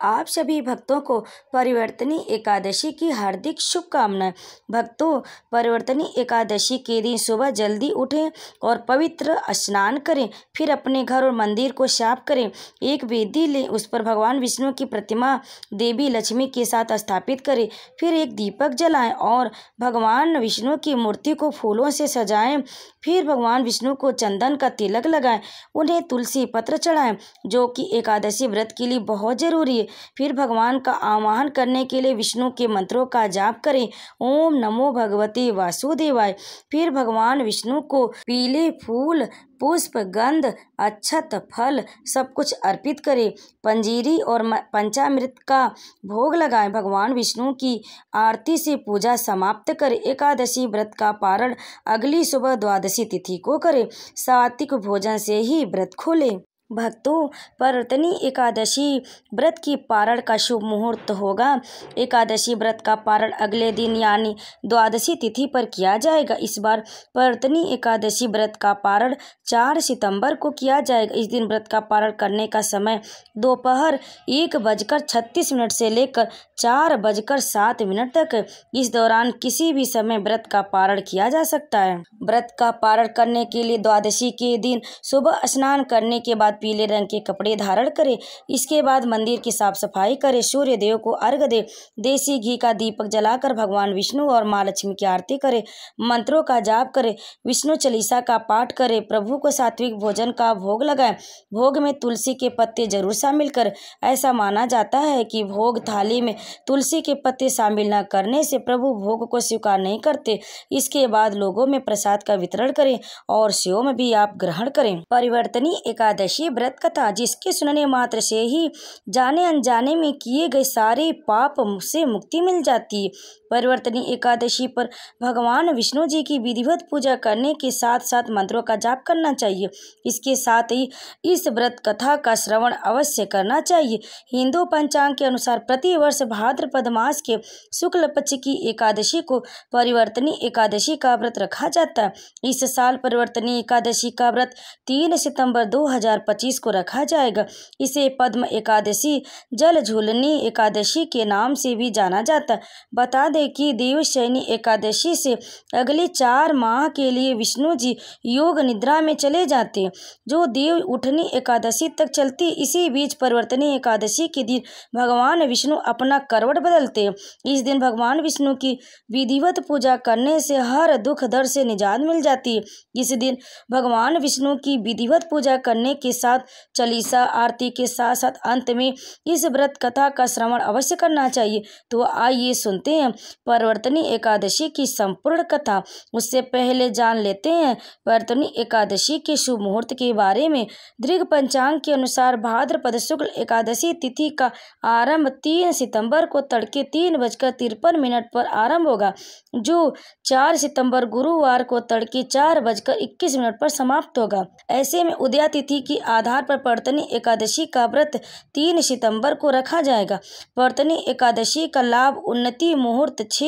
आप सभी भक्तों को परिवर्तनी एकादशी की हार्दिक शुभकामनाएं। भक्तों, परिवर्तनी एकादशी के दिन सुबह जल्दी उठें और पवित्र स्नान करें। फिर अपने घर और मंदिर को साफ करें। एक वेदी लें, उस पर भगवान विष्णु की प्रतिमा देवी लक्ष्मी के साथ स्थापित करें। फिर एक दीपक जलाएं और भगवान विष्णु की मूर्ति को फूलों से सजाएं। फिर भगवान विष्णु को चंदन का तिलक लगाएं। उन्हें तुलसी पत्र चढ़ाएं, जो कि एकादशी व्रत के लिए बहुत जरूरी है। फिर भगवान का आवाहन करने के लिए विष्णु के मंत्रों का जाप करें। ओम नमो भगवते वासुदेवाय। फिर भगवान विष्णु को पीले फूल, पुष्प, गंध, अक्षत, फल सब कुछ अर्पित करें। पंजीरी और पंचामृत का भोग लगाएं। भगवान विष्णु की आरती से पूजा समाप्त करें। एकादशी व्रत का पारण अगली सुबह द्वादशी तिथि को करें। सात्विक भोजन से ही व्रत खोलें। भक्तों, परिवर्तनी एकादशी व्रत की पारण का शुभ मुहूर्त होगा। एकादशी व्रत का पारण अगले दिन यानी द्वादशी तिथि पर किया जाएगा। इस बार परिवर्तनी एकादशी व्रत का पारण 4 सितंबर को किया जाएगा। इस दिन व्रत का पारण करने का समय दोपहर 1:36 से लेकर 4:07 तक। इस दौरान किसी भी समय व्रत का पारण किया जा सकता है। व्रत का पारण करने के लिए द्वादशी के दिन सुबह स्नान करने के बाद पीले रंग के कपड़े धारण करें। इसके बाद मंदिर की साफ सफाई करें। सूर्य देव को अर्घ्य दें। देसी घी का दीपक जलाकर भगवान विष्णु और माँ लक्ष्मी की आरती करें। मंत्रों का जाप करें। विष्णु चालीसा का पाठ करें। प्रभु को सात्विक भोजन का भोग लगाएं। भोग में तुलसी के पत्ते जरूर शामिल करें। ऐसा माना जाता है कि भोग थाली में तुलसी के पत्ते शामिल न करने से प्रभु भोग को स्वीकार नहीं करते। इसके बाद लोगों में प्रसाद का वितरण करें और सेवा में भी आप ग्रहण करें। परिवर्तनी एकादशी व्रत कथा, जिसके सुनने मात्र से ही जाने अनजाने में किए गए सारे पाप से मुक्ति मिल जाती है। परिवर्तनी एकादशी पर भगवान विष्णु जी की विधिवत पूजा करने के साथ साथ मंत्रों का जाप करना चाहिए। इसके साथ ही इस व्रत कथा का श्रवण अवश्य करना चाहिए। हिंदू पंचांग के अनुसार प्रतिवर्ष भाद्रपद मास के शुक्ल पक्ष की एकादशी को परिवर्तनी एकादशी का व्रत रखा जाता है। इस साल परिवर्तनी एकादशी का व्रत 3 सितंबर 2025 को रखा जाएगा। इसे पद्म एकादशी, जल झूलनी एकादशी के नाम से भी जाना जाता है। बता दें कि देवशयनी एकादशी से अगले 4 माह के लिए विष्णु जी योग निद्रा में चले जाते हैं, जो देव उठनी एकादशी तक चलती। इसी बीच परिवर्तनी एकादशी के दिन भगवान विष्णु अपना करवट बदलते हैं। इस दिन भगवान विष्णु की विधिवत पूजा करने से हर दुख दर्द से निजात मिल जाती है। इस दिन भगवान विष्णु की विधिवत पूजा करने के साथ चालीसा आरती के साथ साथ अंत में इस व्रत कथा का श्रवण अवश्य करना चाहिए। तो आइए सुनते हैं परिवर्तनी एकादशी की संपूर्ण कथा। उससे पहले जान लेते हैं परिवर्तनी एकादशी के शुभ मुहूर्त के बारे में। दृग पंचांग के अनुसार भाद्रपद शुक्ल एकादशी तिथि का आरंभ 3 सितंबर को तड़के 3:53 पर आरंभ होगा, जो 4 सितंबर गुरुवार को तड़के 4:21 पर समाप्त होगा। ऐसे में उदया तिथि के आधार पर परिवर्तनी एकादशी का व्रत 3 सितंबर को रखा जाएगा। परिवर्तनी एकादशी का लाभ उन्नति मुहूर्त 6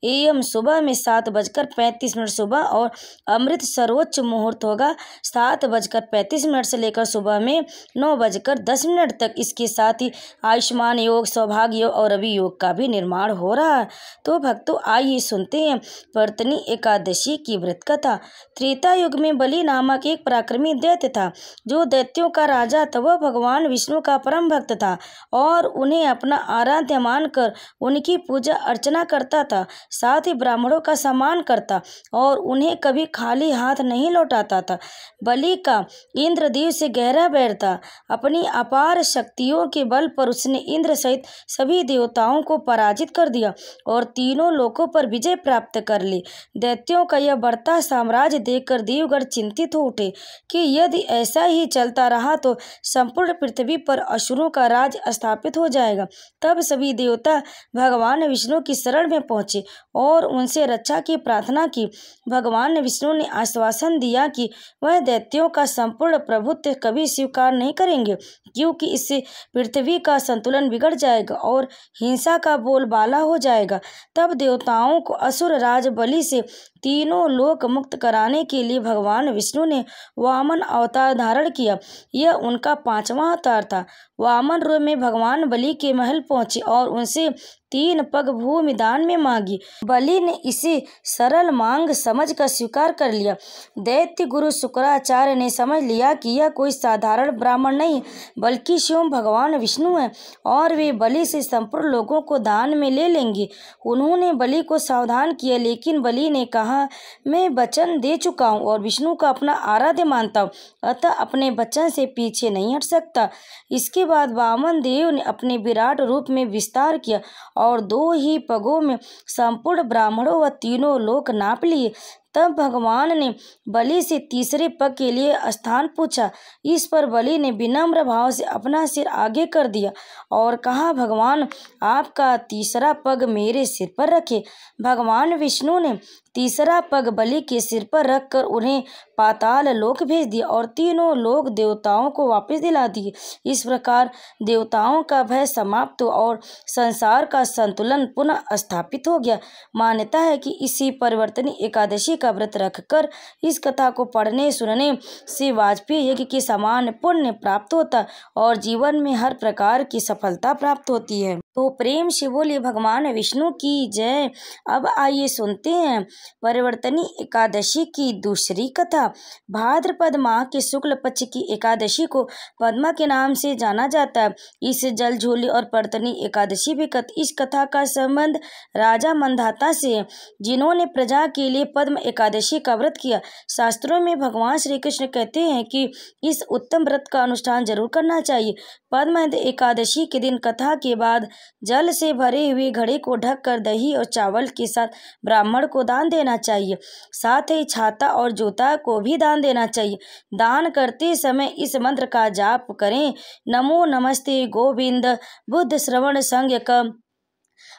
AM सुबह में 7:35 सुबह और अमृत सर्वोच्च मुहूर्त होगा 7:35 से लेकर सुबह में 9:10 तक। इसके साथ ही आयुष्मान योग, सौभाग्य योग और रवि योग का भी निर्माण हो रहा है। तो भक्तों, आइए सुनते हैं परिवर्तनी एकादशी की व्रत कथा। त्रेता युग में बलि नामक एक पराक्रमी दैत्य था, जो दैत्यों का राजा था। वह भगवान विष्णु का परम भक्त था और उन्हें अपना आराध्य मानकर उनकी पूजा अर्चना करता था। साथ ही ब्राह्मणों का सम्मान करता और उन्हें कभी खाली हाथ नहीं लौटाता था। बलि का इंद्रदेव से गहरा बैर था। अपनी अपार शक्तियों के बल पर उसने इंद्र सहित सभी देवताओं को पराजित कर दिया और तीनों लोकों पर विजय प्राप्त कर ली। दैत्यों का यह बढ़ता साम्राज्य देखकर देवगण चिंतित हो उठे कि यदि ऐसा ही चलता रहा तो संपूर्ण पृथ्वी पर असुरों का राज स्थापित हो जाएगा। तब सभी देवता भगवान विष्णु की शरण में पहुंचे और उनसे रक्षा की प्रार्थना की। भगवान विष्णु ने आश्वासन दिया कि वह दैत्यों का संपूर्ण प्रभुत्व कभी स्वीकार नहीं करेंगे, क्योंकि इससे पृथ्वी का संतुलन बिगड़ जाएगा और हिंसा का बोलबाला हो जाएगा। तब देवताओं को असुर राज बलि से तीनों लोक मुक्त कराने के लिए भगवान विष्णु ने वामन अवतार धारण किया। यह उनका 5वां अवतार था। वामन रूप में भगवान बलि के महल पहुंचे और उनसे 3 पग भूमि दान में मांगी। बलि ने इसे सरल मांग समझकर स्वीकार कर लिया। दैत्य गुरु शुक्राचार्य ने समझ लिया कि यह कोई साधारण ब्राह्मण नहीं बल्कि स्वयं भगवान विष्णु है और वे बलि से संपूर्ण लोगों को दान में ले लेंगे। उन्होंने बलि को सावधान किया, लेकिन बलि ने कहा, मैं वचन दे चुका हूँ और विष्णु को अपना आराध्य मानता हूँ, अतः अपने वचन से पीछे नहीं हट सकता। इसके बाद वामन देव ने अपने विराट रूप में विस्तार किया और 2 ही पगों में संपूर्ण ब्राह्मणों व तीनों लोक नाप लिए। तब भगवान ने बलि से तीसरे पग के लिए स्थान पूछा। इस पर बलि ने विनम्र भाव से अपना सिर आगे कर दिया और कहा, भगवान आपका तीसरा पग मेरे सिर पर रखे। भगवान विष्णु ने तीसरा पग बलि के सिर पर रखकर उन्हें पाताल लोक भेज दिया और तीनों लोक देवताओं को वापस दिला दिए। इस प्रकार देवताओं का भय समाप्त हुआ और संसार का संतुलन पुनः स्थापित हो गया। मान्यता है कि इसी परिवर्तनी एकादशी का व्रत रखकर इस कथा को पढ़ने सुनने से वाजपेयी यज्ञ के समान पुण्य प्राप्त होता और जीवन में हर प्रकार की सफलता प्राप्त होती है। तो प्रेम से बोलिए भगवान विष्णु की जय। अब आइए सुनते हैं परिवर्तनी एकादशी की दूसरी कथा। भाद्रपद माह के शुक्ल पक्ष की एकादशी को पद्मा के नाम से जाना जाता है। इस जलझोली और परिवर्तनी एकादशी भी इस कथा का संबंध राजा मंधाता से है, जिन्होंने प्रजा के लिए पद्म एकादशी का व्रत किया। शास्त्रों में भगवान श्री कृष्ण कहते हैं कि इस उत्तम व्रत का अनुष्ठान जरूर करना चाहिए। पद्म एकादशी के दिन कथा के बाद जल से भरे हुए घड़े को ढककर दही और चावल के साथ ब्राह्मण को दान देना चाहिए। साथ ही छाता और जूता को भी दान देना चाहिए। दान करते समय इस मंत्र का जाप करें, नमो नमस्ते गोविंद बुद्ध श्रवण संज्ञक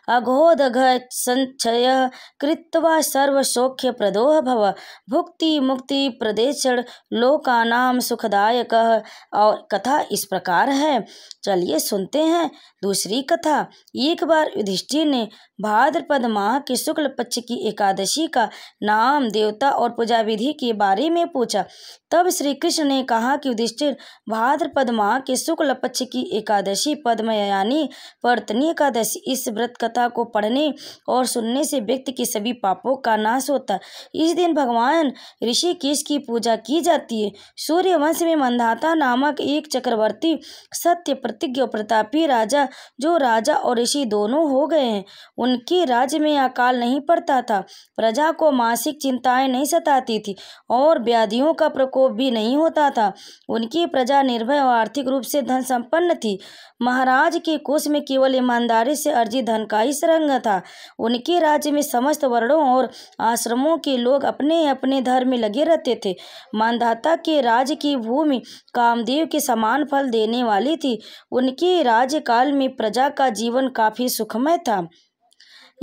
अघोदघ संचय कृत्वा सर्वसौख्य प्रदोह भव भुक्ति मुक्ति प्रदेशण लोकानाम सुखदायक। और कथा इस प्रकार है। चलिए सुनते हैं दूसरी कथा। एक बार युधिष्ठिर ने भाद्रपद माह के शुक्ल पक्ष की एकादशी का नाम, देवता और पूजा विधि के बारे में पूछा। तब श्री कृष्ण ने कहा कि युधिष्ठिर, भाद्रपद माह के शुक्ल पक्ष की एकादशी पद्म यानी परिवर्तनी एकादशी, इस व्रत कथा को पढ़ने और सुनने से व्यक्ति के सभी पापों का नाश होता है। इस दिन भगवान ऋषिकेश की पूजा की जाती है। सूर्य वंश में मंधाता नामक एक चक्रवर्ती सत्य प्रतिज्ञ और प्रतापी राजा, जो राजा और ऋषि दोनों हो गए हैं, उनके राज्य में अकाल नहीं पड़ता था। प्रजा को मानसिक चिंताएं नहीं सताती थी और व्याधियों का प्रकोप भी नहीं होता था। उनकी प्रजा निर्भय और आर्थिक रूप से धन संपन्न थी। महाराज के कोष में केवल ईमानदारी से अर्जित धन का ही संग्रह था। उनके राज्य में समस्त वर्णों और आश्रमों के लोग अपने अपने धर्म में लगे रहते थे। मानधाता के राज्य की भूमि कामदेव के समान फल देने वाली थी। उनके राज्यकाल में प्रजा का जीवन काफी सुखमय था।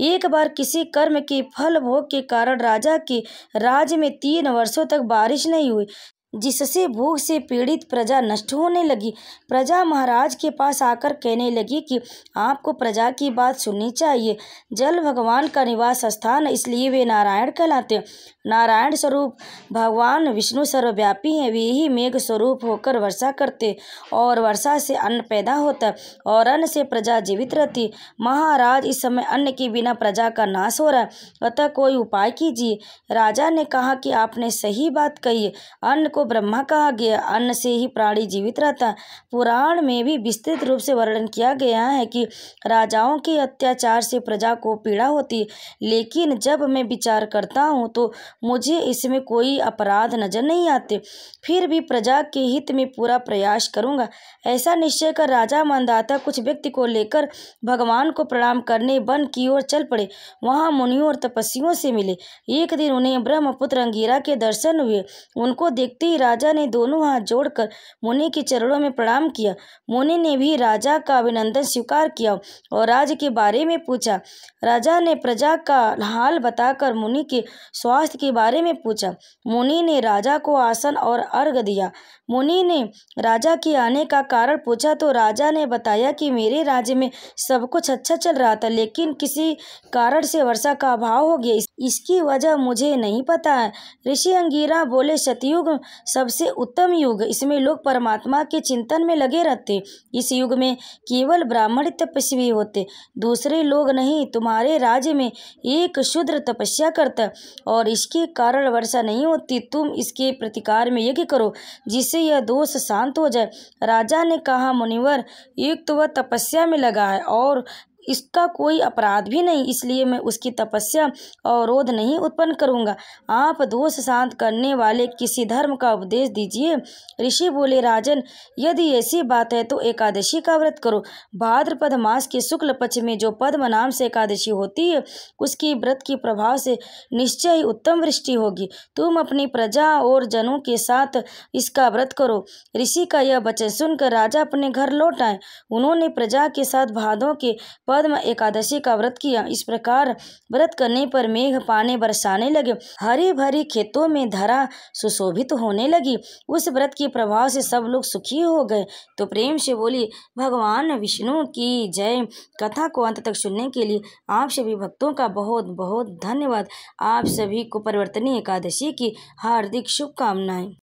एक बार किसी कर्म के फल भोग के कारण राजा के राज्य में 3 वर्षों तक बारिश नहीं हुई, जिससे भूख से पीड़ित प्रजा नष्ट होने लगी। प्रजा महाराज के पास आकर कहने लगी कि आपको प्रजा की बात सुननी चाहिए। जल भगवान का निवास स्थान है, इसलिए वे नारायण कहलाते हैं। नारायण स्वरूप भगवान विष्णु सर्वव्यापी हैं। वे ही मेघ स्वरूप होकर वर्षा करते और वर्षा से अन्न पैदा होता और अन्न से प्रजा जीवित रहती। महाराज, इस समय अन्न के बिना प्रजा का नाश हो रहा है, अतः कोई उपाय कीजिए। राजा ने कहा कि आपने सही बात कही है। अन्न को ब्रह्मा कहा गया, अन्न से ही प्राणी जीवित रहता है। पुराण में भी विस्तृत रूप से वर्णन किया गया है कि राजाओं के अत्याचार से प्रजा को पीड़ा होती है, लेकिन जब मैं विचार करता हूँ तो मुझे इसमें कोई अपराध नजर नहीं आते। फिर भी प्रजा के हित में पूरा प्रयास करूंगा। ऐसा निश्चय कर राजा मंदाता कुछ व्यक्ति को लेकर भगवान को प्रणाम करने वन की ओर चल पड़े। वहां मुनियों और तपस्वियों से मिले। एक दिन उन्हें ब्रह्मपुत्र अंगिरा के दर्शन हुए। उनको देखते ही राजा ने दोनों हाथ जोड़कर मुनि के चरणों में प्रणाम किया। मुनि ने भी राजा का अभिनंदन स्वीकार किया और राज्य के बारे में पूछा। राजा ने प्रजा का हाल बताकर मुनि के स्वास्थ्य के बारे में पूछा। मुनि ने राजा को आसन और अर्घ्य दिया। मुनि ने राजा के आने का कारण पूछा तो राजा ने बताया कि मेरे राज्य में सब कुछ अच्छा चल रहा था, लेकिन किसी कारण से वर्षा का अभाव हो गया। इसकी वजह मुझे नहीं पता है। ऋषि अंगिरा बोले, सतयुग सबसे उत्तम युग, इसमें लोग परमात्मा के चिंतन में लगे रहते। इस युग में केवल ब्राह्मण तपस्वी होते, दूसरे लोग नहीं। तुम्हारे राज्य में एक शूद्र तपस्या करता और इसके कारण वर्षा नहीं होती। तुम इसके प्रतिकार में यज्ञ करो जिससे यह दोष शांत हो जाए। राजा ने कहा, मुनिवर, एक तो वह तपस्या में लगा है और इसका कोई अपराध भी नहीं, इसलिए मैं उसकी तपस्या अवरोध नहीं उत्पन्न करूंगा। आप दोष शांत करने वाले किसी धर्म का उपदेश दीजिए। ऋषि बोले, राजन, यदि ऐसी बात है तो एकादशी का व्रत करो। भाद्रपद मास के शुक्ल पक्ष में जो पद्म नाम से एकादशी होती है, उसकी व्रत के प्रभाव से निश्चय ही उत्तम वृष्टि होगी। तुम अपनी प्रजा और जनों के साथ इसका व्रत करो। ऋषि का यह वचन सुनकर राजा अपने घर लौट आए। उन्होंने प्रजा के साथ भादों के पद्म एकादशी का व्रत किया। इस प्रकार व्रत करने पर मेघ पानी बरसाने लगे, हरी भरी खेतों में धरा सुशोभित होने लगी। उस व्रत के प्रभाव से सब लोग सुखी हो गए। तो प्रेम से बोली भगवान विष्णु की जय। कथा को अंत तक सुनने के लिए आप सभी भक्तों का बहुत बहुत धन्यवाद। आप सभी को परिवर्तनी एकादशी की हार्दिक शुभकामनाएं।